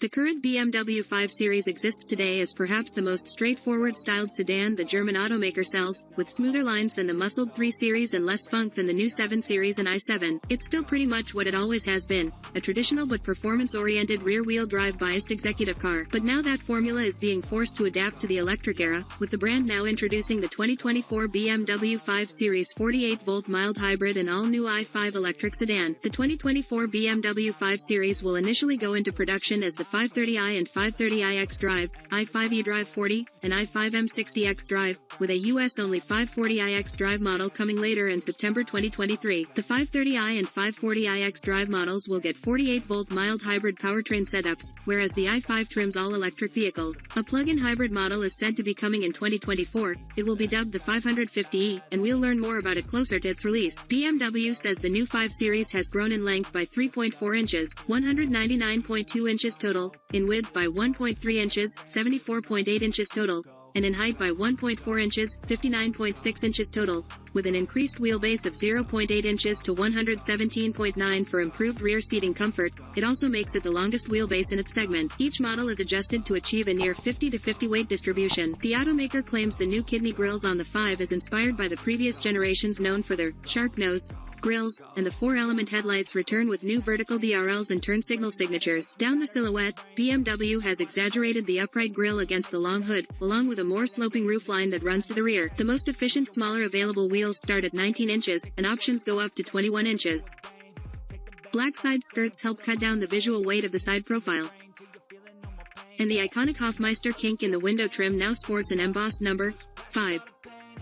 The current BMW 5 Series exists today as perhaps the most straightforward styled sedan the German automaker sells, with smoother lines than the muscled 3 Series and less funk than the new 7 Series and i7. It's still pretty much what it always has been, a traditional but performance-oriented rear-wheel drive biased executive car. But now that formula is being forced to adapt to the electric era, with the brand now introducing the 2024 BMW 5 Series 48-volt mild hybrid and all-new i5 electric sedan. The 2024 BMW 5 Series will initially go into production as the 530i and 530i xDrive, i5 eDrive 40, and i5 M60 xDrive, with a US-only 540i xDrive model coming later in September 2023. The 530i and 540i xDrive models will get 48-volt mild hybrid powertrain setups, whereas the i5 trims all electric vehicles. A plug-in hybrid model is said to be coming in 2024. It will be dubbed the 550e, and we'll learn more about it closer to its release. BMW says the new 5 Series has grown in length by 3.4 inches, 199.2 inches total, in width by 1.3 inches, 74.8 inches total, and in height by 1.4 inches, 59.6 inches total, with an increased wheelbase of 0.8 inches to 117.9 for improved rear seating comfort. It also makes it the longest wheelbase in its segment. Each model is adjusted to achieve a near 50-50 weight distribution. The automaker claims the new kidney grills on the 5 is inspired by the previous generations known for their shark nose grills, and the 4-element headlights return with new vertical DRLs and turn signal signatures. Down the silhouette, BMW has exaggerated the upright grille against the long hood, along with a more sloping roofline that runs to the rear. The most efficient smaller available wheels start at 19 inches, and options go up to 21 inches. Black side skirts help cut down the visual weight of the side profile. And the iconic Hofmeister kink in the window trim now sports an embossed number 5.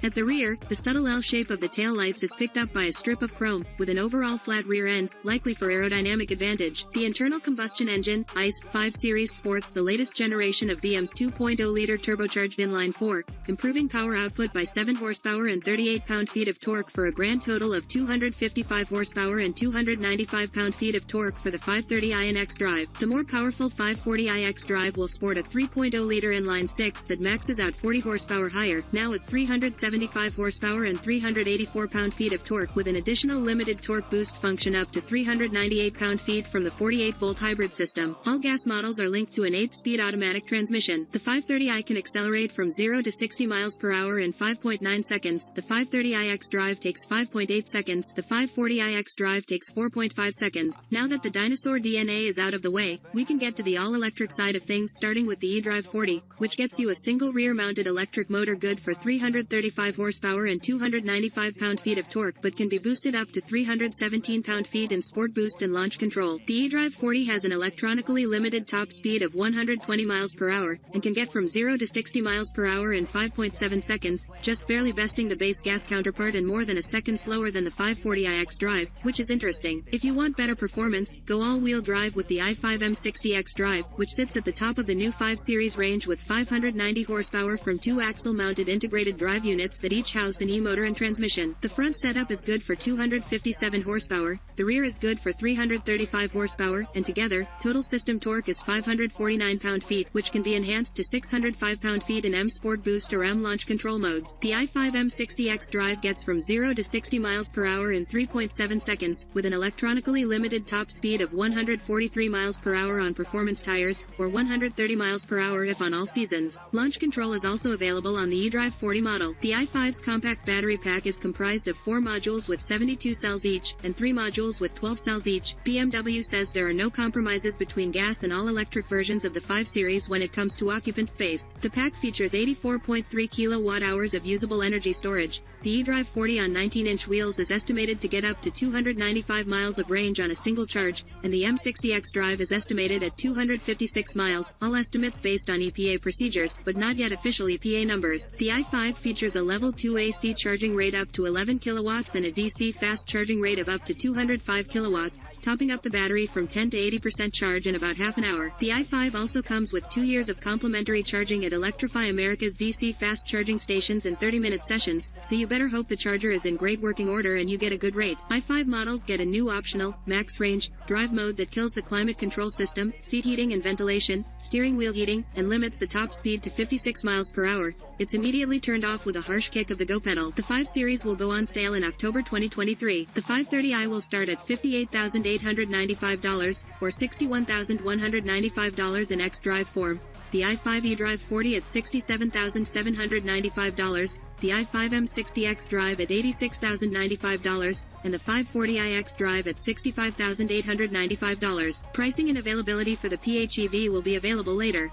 At the rear, the subtle L shape of the taillights is picked up by a strip of chrome, with an overall flat rear end, likely for aerodynamic advantage. The internal combustion engine, ICE, 5 Series sports the latest generation of BM's 2.0-liter turbocharged inline-4, improving power output by 7 horsepower and 38 pound-feet of torque for a grand total of 255 horsepower and 295 pound-feet of torque for the 530i and xDrive. The more powerful 540i xDrive will sport a 3.0-liter inline-6 that maxes out 40 horsepower higher, now at 375 horsepower and 384 pound-feet of torque, with an additional limited torque boost function up to 398 pound-feet from the 48-volt hybrid system. All gas models are linked to an 8-speed automatic transmission. The 530i can accelerate from 0 to 60 miles per hour in 5.9 seconds. The 530i xDrive takes 5.8 seconds. The 540i xDrive takes 4.5 seconds. Now that the dinosaur DNA is out of the way, we can get to the all-electric side of things, starting with the eDrive 40, which gets you a single rear-mounted electric motor good for 335 horsepower and 295 pound-feet of torque, but can be boosted up to 317 pound-feet in sport boost and launch control. The eDrive 40 has an electronically limited top speed of 120 miles per hour, and can get from 0 to 60 miles per hour in 5.7 seconds, just barely besting the base gas counterpart and more than a second slower than the 540i xDrive, which is interesting. If you want better performance, go all-wheel drive with the i5 M60 xDrive, which sits at the top of the new 5 Series range with 590 horsepower from 2 axle-mounted integrated drive units that each house an e-motor and transmission. The front setup is good for 257 horsepower, the rear is good for 335 horsepower, and together, total system torque is 549 pound-feet, which can be enhanced to 605 pound-feet in M Sport Boost or M Launch Control modes. The i5 M60 xDrive gets from 0 to 60 miles per hour in 3.7 seconds, with an electronically limited top speed of 143 miles per hour on performance tires, or 130 miles per hour if on all seasons. Launch control is also available on the eDrive 40 model. The i5's compact battery pack is comprised of 4 modules with 72 cells each, and 3 modules with 12 cells each. BMW says there are no compromises between gas and all-electric versions of the 5 Series when it comes to occupant space. The pack features 84.3 kilowatt-hours of usable energy storage. The eDrive 40 on 19-inch wheels is estimated to get up to 295 miles of range on a single charge, and the M60 xDrive is estimated at 256 miles, all estimates based on EPA procedures, but not yet official EPA numbers. The i5 features a level 2 AC charging rate up to 11 kilowatts and a DC fast charging rate of up to 205 kilowatts, topping up the battery from 10 to 80% charge in about half an hour. The i5 also comes with 2 years of complimentary charging at Electrify America's DC fast charging stations and 30-minute sessions, so you better hope the charger is in great working order and you get a good rate. i5 models get a new optional, max range, drive mode that kills the climate control system, seat heating and ventilation, steering wheel heating, and limits the top speed to 56 miles per hour. it's immediately turned off with a harsh kick of the go pedal. The 5 Series will go on sale in October 2023. The 530i will start at $58,895, or $61,195 in xDrive form, the i5 eDrive 40 at $67,795, the i5 M60 xDrive at $86,095, and the 540i xDrive at $65,895. Pricing and availability for the PHEV will be available later.